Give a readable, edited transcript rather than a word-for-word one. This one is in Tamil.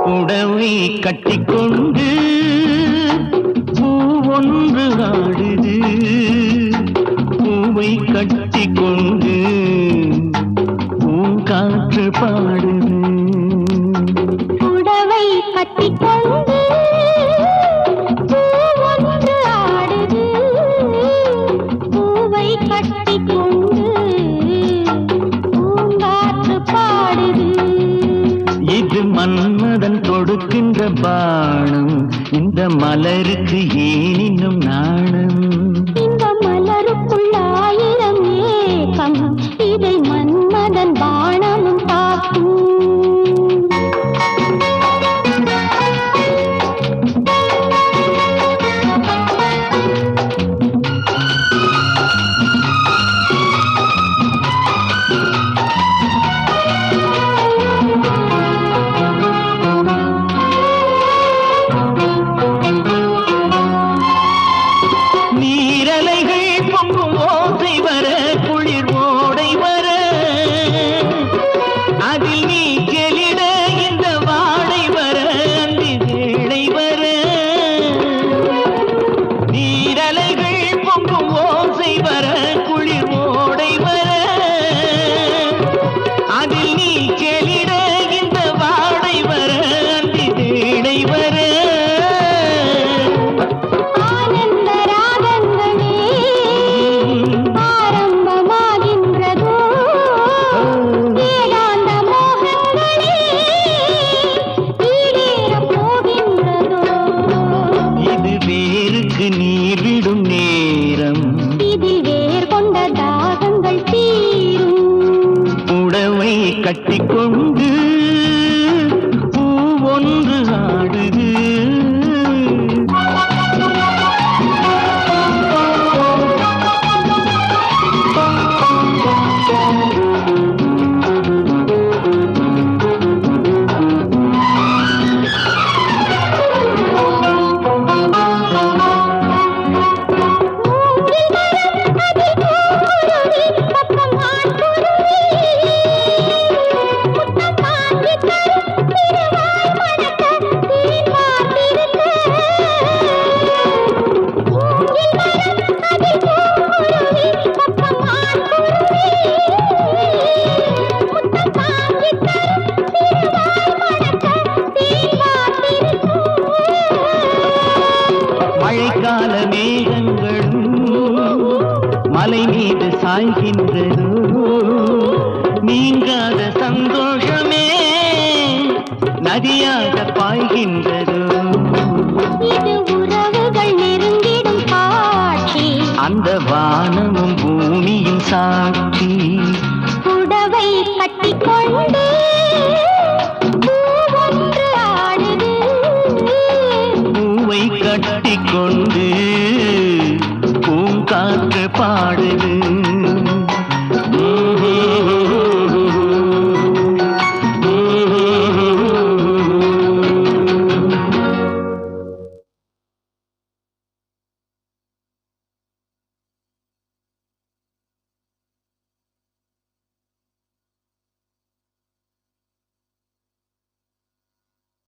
புடவை கட்டிக்கொண்டு பூ ஒன்று ஆடுது, பூவை கட்டிக்கொண்டு பூங்காற்று பாடுது. புடவை கட்டிக்கொண்டு பூ ஒன்று ஆடுது, பூவை கட்டிக்கொண்டு பூங்காற்று பாடுது. இது மன்மதன் கொடுக்கின்ற பானம், இந்த மலருக்கு ஏன் இன்னும் நாணம்? இந்த மலருக்குள் ஆயிரம் ஏக்கம், இதை மன்மதன் பானமும் பார்க்கும். நீரலைகள் பொங்கும் ஓசை வர, குளிர் ஓடை வர, அதில் நீச்சலிட இந்த வாடை வர, அந்தி வேளை வர. நீரலைகள் பொங்கும் ஓசை வர, குளிர் ஓடை வர, அதில் நீச்சலிட இந்த வாடை வர, அந்தி வேளை வர. நீர் விடும் நேரம், இதில் வேர் கொண்ட தாகங்கள் தீரும். புடவை கட்டிக்கொண்டு பூ ஒன்று ஆடுது. மழைக்கால மேகங்களும் மலை மீது சாய்கின்றதோ, நீங்காத சந்தோஷமே நதியாக பாய்கின்றதோ. இது உறவுகள் நெருங்கிடும் காட்சி, அந்த வானமும் பூமியும் சாட்சி.